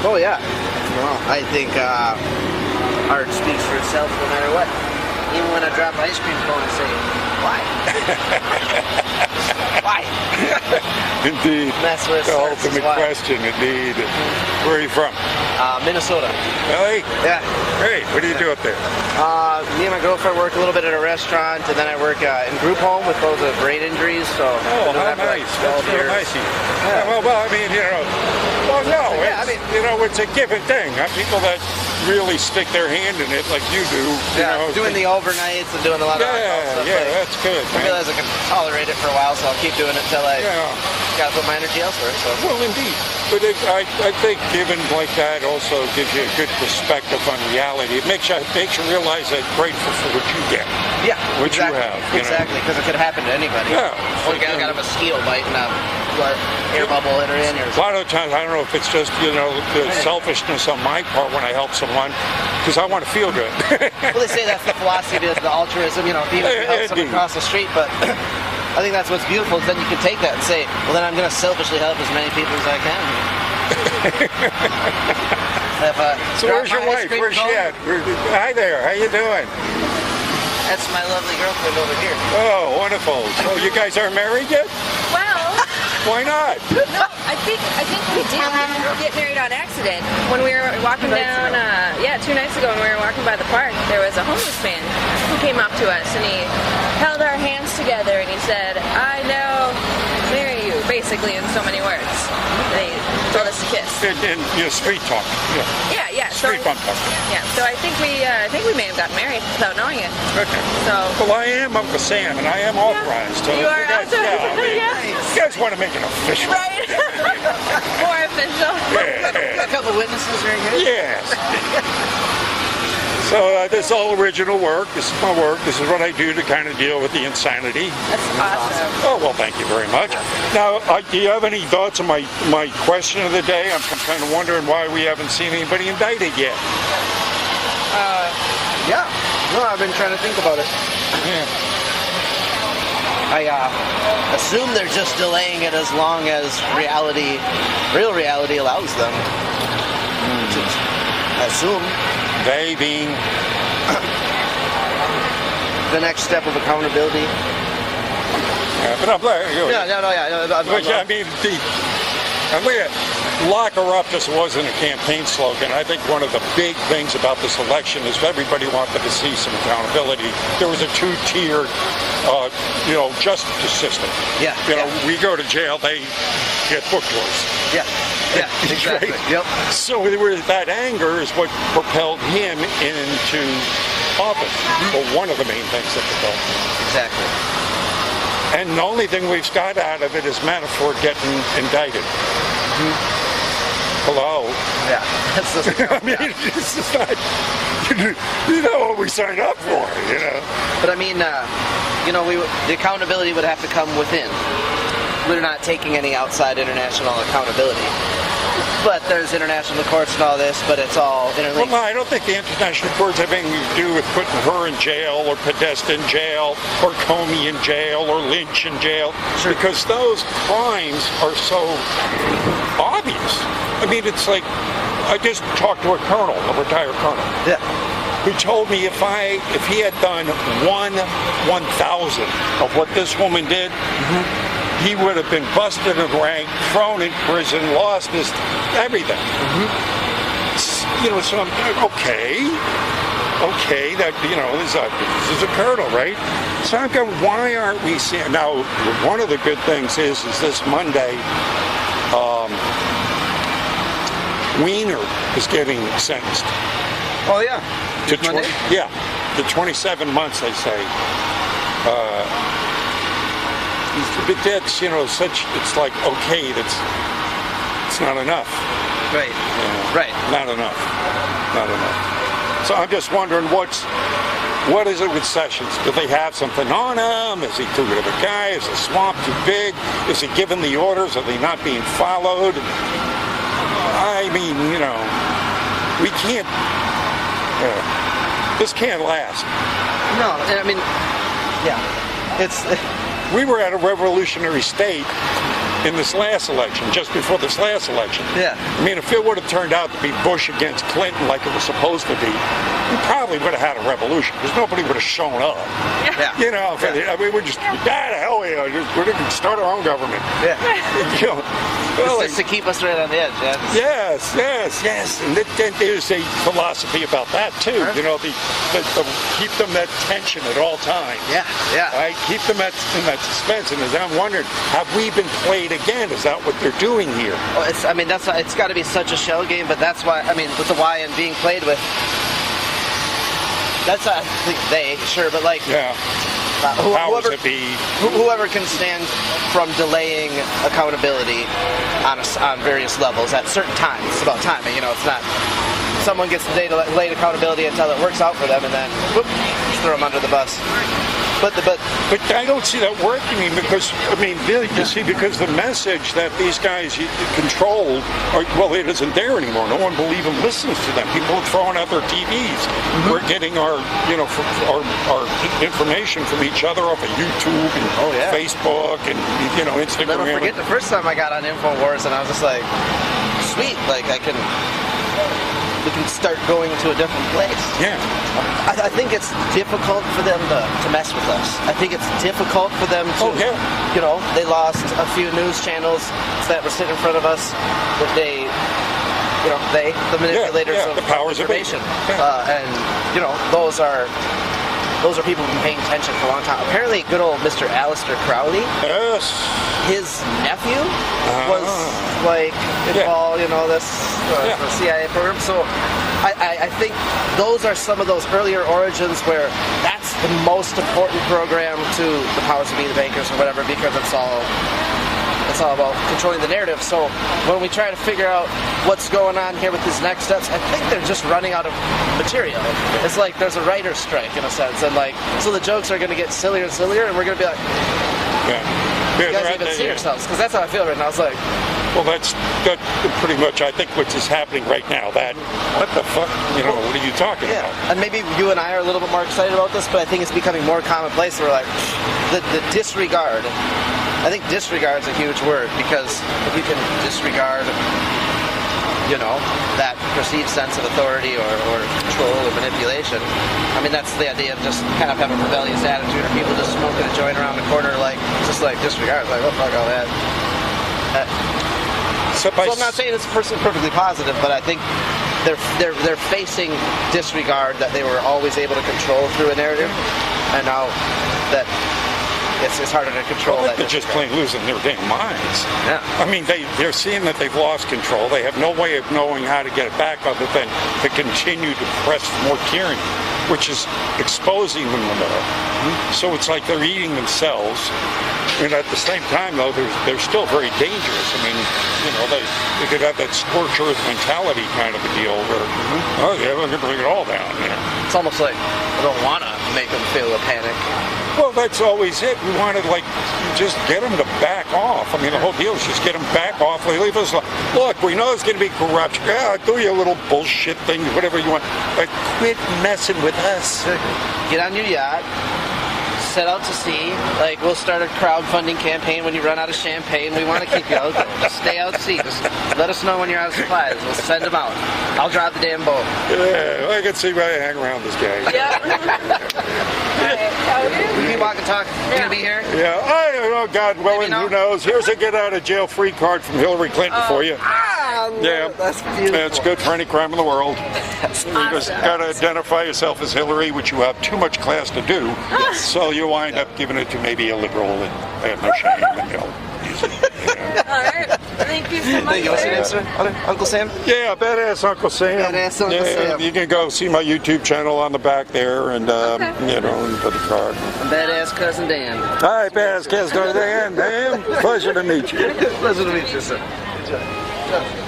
Oh yeah. Well, I think art speaks for itself no matter what. Even when I drop ice cream cone and say, why? Why? Indeed. That's where it the starts, ultimate question, indeed. Where are you from? Minnesota. Really? Yeah. Great. What do you do up there? Me and my girlfriend work a little bit at a restaurant, and then I work in group home with those with brain injuries. So oh, how nice! That's real nice. Yeah. Well, I mean, you know, well, no, yeah, you know, it's a given thing. People that really stick their hand in it, like you do. You know, doing the overnights and doing a lot of stuff. Yeah, that's good. I realize I can tolerate it for a while, so I'll keep doing it until I got to put my energy elsewhere. So. Well, indeed. But I think giving like that also gives you a good perspective on reality. It makes you realize that grateful for what you get. Yeah, what exactly. you have. Exactly, because it could happen to anybody. Yeah. Or you got a mosquito biting up, air bubble in or in. A lot of times, I don't know if it's just, you know, the selfishness on my part when I help someone, because I want to feel good. Well, they say that's the philosophy of the altruism, you know, even if you help someone across the street, but I think that's what's beautiful, is then you can take that and say, well, then I'm going to selfishly help as many people as I can. So where's your wife? Where's she at? Hi there. How you doing? That's my lovely girlfriend over here. Oh, wonderful. So you guys aren't married yet? Well, why not? No, I think we did get married on accident. When we were walking down, 2 nights ago when we were walking by the park, there was a homeless man who came up to us and he held our hands together and he said, "I now marry you," basically in so many words. And he told us to kiss. In you know, street talk. Yeah. Street bump talk. Yeah. So I think we may have gotten married without knowing it. Okay. So. Well, I am Uncle Sam, and I am authorized. So you are guys, you guys want to make it official. Right. More official. Yeah. A couple witnesses right here. Yes. So this is all original work. This is my work. This is what I do to kind of deal with the insanity. That's awesome. Oh, well, thank you very much. Now, do you have any thoughts on my question of the day? I'm kind of wondering why we haven't seen anybody indicted yet. Yeah. No, I've been trying to think about it. Yeah. I assume they're just delaying it as long as real reality allows them. I assume. They being the next step of accountability. But I'm glad. I mean, I'm going to lock her up just wasn't a campaign slogan. I think one of the big things about this election is everybody wanted to see some accountability. There was a two-tiered, justice system. Yeah. We go to jail, they get book tours. Yeah. Yeah, exactly. Right? Yep. So that anger is what propelled him into office. Well, one of the main things that propelled him. Exactly. And the only thing we've got out of it is Manafort getting indicted. Hello. Yeah. That's just, I mean, it's just not. You know what we signed up for. You know. But I mean, the accountability would have to come within. We're not taking any outside international accountability. But there's international courts and all this, but it's all interlinked. Well, no, I don't think the international courts have anything to do with putting her in jail, or Podesta in jail, or Comey in jail, or Lynch in jail, because those crimes are so obvious. I mean, it's like, I just talked to a retired colonel, who told me if he had done 1/1000 of what this woman did, he would have been busted and ranked, thrown in prison, lost his everything. So I'm okay, that, this is a colonel, right? So I'm going, why aren't we seeing, now, one of the good things is this Monday, Weiner is getting sentenced. Oh, yeah. To 27 months, they say. But that's, it's like, okay, it's not enough. Right. Right. Not enough. So I'm just wondering, what is it with Sessions? Do they have something on him? Is he too good of a guy? Is the swamp too big? Is he giving the orders? Are they not being followed? I mean, we can't, this can't last. No, I mean, yeah, we were at a revolutionary state in this last election, just before this last election. Yeah. I mean, if it would have turned out to be Bush against Clinton like it was supposed to be, we probably would have had a revolution because nobody would have shown up. Yeah. You know, I mean, we're just, the hell, we're going to start our own government. Yeah. You know, well, Just to keep us right on the edge, yeah. Yes. And there's a philosophy about that, too. Right. You know, the keep them that tension at all times. Yeah. Right? Keep them in that suspense. And as I'm wondering, have we been played again? Is that what they're doing here? Well, it's got to be such a shell game, but that's why, I mean, with the Y and being played with, that's, I think they, sure, but like, Yeah. Powers that be. Whoever can stand from delaying accountability on various levels at certain times. It's about timing, you know. It's not someone gets delayed accountability until it works out for them, and then whoop, just throw them under the bus. But I don't see that working because, I mean, really, you see, because the message that these guys control, well, it isn't there anymore. No one will even listens to them. People are throwing out their TVs. We're getting our information from each other off of YouTube and Facebook and, Instagram. never forget the first time I got on InfoWars, and I was just like, sweet, like we can start going to a different place. Yeah. I think it's difficult for them to mess with us. I think it's difficult for them to, they lost a few news channels that were sitting in front of us that the manipulators of the powers information. Yeah. And, those are people who've been paying attention for a long time. Apparently, good old Mr. Aleister Crowley, yes, his nephew was like involved, the CIA program. So I think those are some of those earlier origins where that's the most important program to the powers that be, the bankers or whatever, because it's all about controlling the narrative. So when we try to figure out what's going on here with these next steps, I think they're just running out of material. It's like there's a writer's strike in a sense, and so the jokes are going to get sillier and sillier, and we're going to be like, you guys even see yourselves, because that's how I feel right now. It's like, well, that's pretty much, I think, what's just happening right now. That, what the fuck, what are you talking about? And maybe you and I are a little bit more excited about this, but I think it's becoming more commonplace. We're like, the disregard. I think disregard is a huge word, because if you can disregard, that perceived sense of authority or control or manipulation, I mean, that's the idea of just kind of having a rebellious attitude, or people just smoking a joint around the corner, just like disregard, like, oh, fuck all that. So I'm not saying it's perfectly positive, but I think they're facing disregard that they were always able to control through a narrative, and now that it's harder to control. Well, they're just plain losing their damn minds. Yeah. I mean, they're seeing that they've lost control. They have no way of knowing how to get it back other than to continue to press more tyranny, which is exposing them the more. So it's like they're eating themselves. And at the same time, though, they're still very dangerous. I mean, they could have that scorched earth mentality kind of a deal where, we're going to bring it all down. It's almost like I don't want to make them feel a panic. Well, that's always it. We want to, just get them to back off. I mean, the whole deal is just get them back off. They leave us, look, we know there's going to be corruption. Yeah, do your little bullshit thing, whatever you want. But quit messing with us. Get on your yacht. Set out to sea. We'll start a crowdfunding campaign when you run out of champagne. We want to keep you out. Just stay out to sea. Just let us know when you're out of supplies. We'll send them out. I'll drive the damn boat. Yeah, I can see why I hang around this guy. Yeah. You can walk and talk. You gonna be here? Yeah. God willing, who knows? Here's a get out of jail free card from Hillary Clinton for you. Yeah, that's beautiful. It's good for any crime in the world. Awesome. You just got to identify yourself as Hillary, which you have too much class to do. So you wind up giving it to maybe a liberal and they have no shame and they'll use it. All right. Thank you so much. Thank you. What's your name, sir? Uncle Sam? Yeah, Badass Uncle Sam. Badass Uncle Sam. You can go see my YouTube channel on the back there and, into the card. Badass Cousin Dan. Hi, Badass Cousin Dan. Pleasure to meet you. Pleasure to meet you, sir. Good job.